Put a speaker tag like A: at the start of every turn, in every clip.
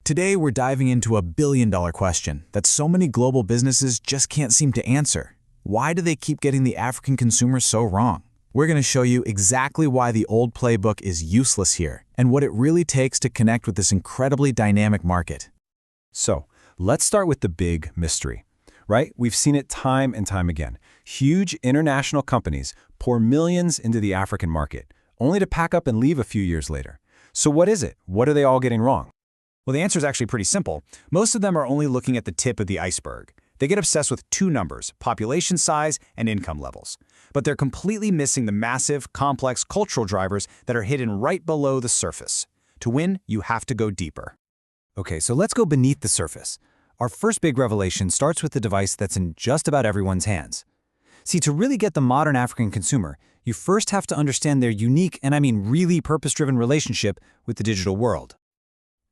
A: Today, we're diving into a billion-dollar question that so many global businesses just can't seem to answer. Why do they keep getting the African consumer so wrong? We're going to show you exactly why the old playbook is useless here and what it really takes to connect with this incredibly dynamic market.
B: So, let's start with the big mystery, right? We've seen it time and time again. Huge international companies pour millions into the African market, only to pack up and leave a few years later. So what is it? What are they all getting wrong?
C: Well, the answer is actually pretty simple. Most of them are only looking at the tip of the iceberg. They get obsessed with two numbers, population size and income levels. But they're completely missing the massive, complex cultural drivers that are hidden right below the surface. To win, you have to go deeper.
B: Okay, so let's go beneath the surface. Our first big revelation starts with the device that's in just about everyone's hands. See, to really get the modern African consumer, you first have to understand their unique, and I mean really purpose-driven relationship with the digital world.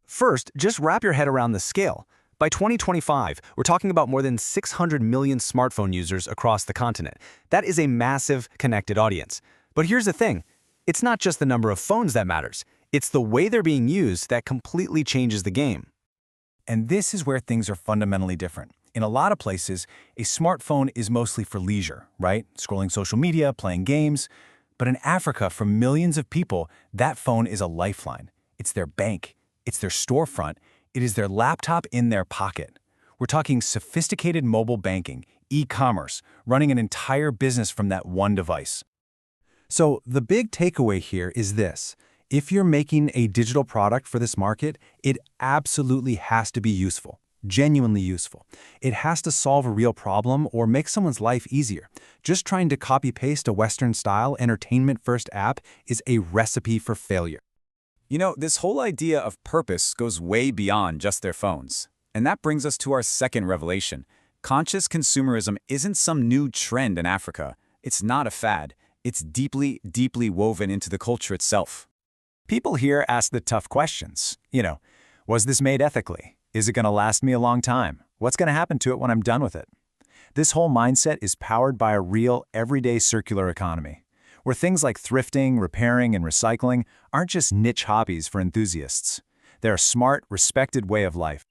C: First, just wrap your head around the scale. By 2025, we're talking about more than 600 million smartphone users across the continent. That is a massive connected audience. But here's the thing, it's not just the number of phones that matters. It's the way they're being used that completely changes the game.
A: And this is where things are fundamentally different. In a lot of places, a smartphone is mostly for leisure, right? Scrolling social media, playing games. But in Africa, for millions of people, that phone is a lifeline. It's their bank. It's their storefront. It is their laptop in their pocket. We're talking sophisticated mobile banking, e-commerce, running an entire business from that one device.
B: So the big takeaway here is this. If you're making a digital product for this market, it absolutely has to be useful, genuinely useful. It has to solve a real problem or make someone's life easier. Just trying to copy-paste a Western-style entertainment-first app is a recipe for failure.
D: You know, this whole idea of purpose goes way beyond just their phones. And that brings us to our second revelation. Conscious consumerism isn't some new trend in Africa. It's not a fad. It's deeply, deeply woven into the culture itself.
C: People here ask the tough questions. Was this made ethically? Is it going to last me a long time? What's going to happen to it when I'm done with it? This whole mindset is powered by a real, everyday circular economy, where things like thrifting, repairing, and recycling aren't just niche hobbies for enthusiasts. They're a smart, respected way of life.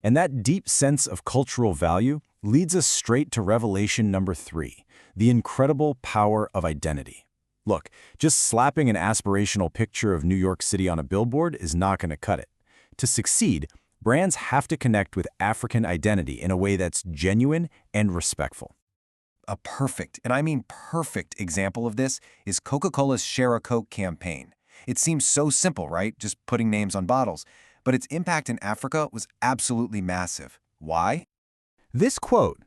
C: And that deep sense of cultural value leads us straight to revelation number 3, the incredible power of identity. Look, just slapping an aspirational picture of New York City on a billboard is not going to cut it. To succeed, brands have to connect with African identity in a way that's genuine and respectful.
E: A perfect, and I mean perfect, example of this is Coca-Cola's Share a Coke campaign. It seems so simple, right? Just putting names on bottles. But its impact in Africa was absolutely massive. Why?
C: This quote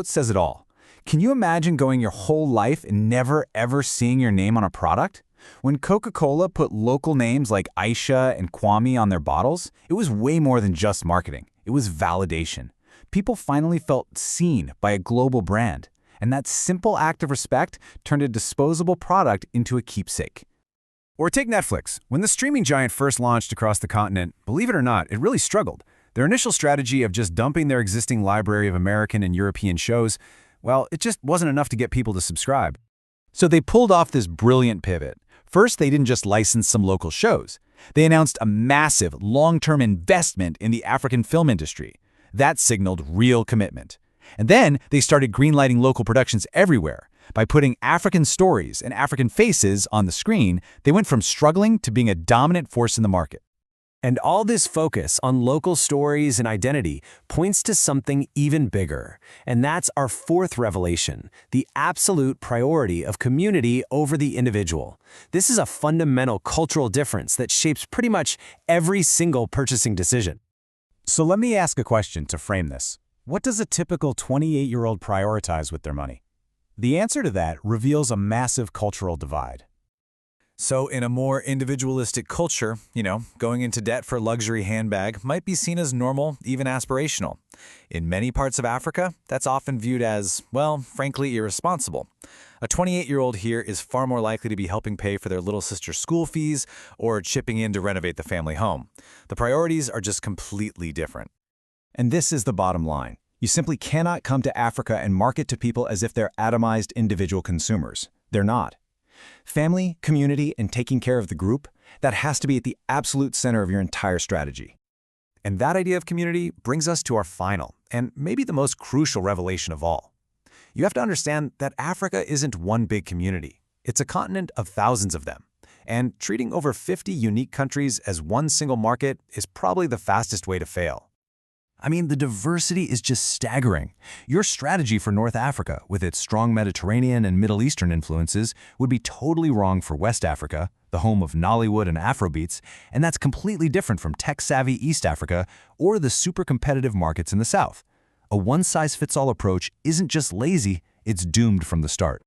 C: says it all. Can you imagine going your whole life and never ever seeing your name on a product? When Coca-Cola put local names like Aisha and Kwame on their bottles, it was way more than just marketing. It was validation. People finally felt seen by a global brand. And that simple act of respect turned a disposable product into a keepsake. Or take Netflix. When the streaming giant first launched across the continent, believe it or not, it really struggled. Their initial strategy of just dumping their existing library of American and European shows, well, it just wasn't enough to get people to subscribe. So they pulled off this brilliant pivot. First, they didn't just license some local shows. They announced a massive, long-term investment in the African film industry. That signaled real commitment. And then they started greenlighting local productions everywhere. By putting African stories and African faces on the screen, they went from struggling to being a dominant force in the market. And all this focus on local stories and identity points to something even bigger. And that's our fourth revelation, the absolute priority of community over the individual. This is a fundamental cultural difference that shapes pretty much every single purchasing decision. So let me ask a question to frame this. What does a typical 28-year-old prioritize with their money? The answer to that reveals a massive cultural divide.
A: So in a more individualistic culture, going into debt for a luxury handbag might be seen as normal, even aspirational. In many parts of Africa, that's often viewed as, well, frankly, irresponsible. A 28-year-old here is far more likely to be helping pay for their little sister's school fees or chipping in to renovate the family home. The priorities are just completely different.
C: And this is the bottom line. You simply cannot come to Africa and market to people as if they're atomized individual consumers. They're not. Family, community, and taking care of the group, that has to be at the absolute center of your entire strategy. And that idea of community brings us to our final, and maybe the most crucial revelation of all. You have to understand that Africa isn't one big community. It's a continent of thousands of them. And treating over 50 unique countries as one single market is probably the fastest way to fail. I mean, the diversity is just staggering. Your strategy for North Africa, with its strong Mediterranean and Middle Eastern influences, would be totally wrong for West Africa, the home of Nollywood and Afrobeats, and that's completely different from tech-savvy East Africa or the super-competitive markets in the South. A one-size-fits-all approach isn't just lazy, it's doomed from the start.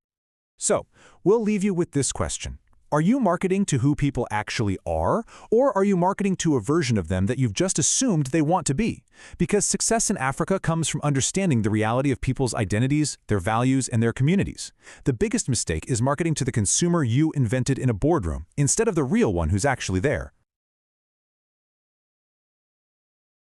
B: So, we'll leave you with this question. Are you marketing to who people actually are, or are you marketing to a version of them that you've just assumed they want to be? Because success in Africa comes from understanding the reality of people's identities, their values, and their communities. The biggest mistake is marketing to the consumer you invented in a boardroom, instead of the real one who's actually there.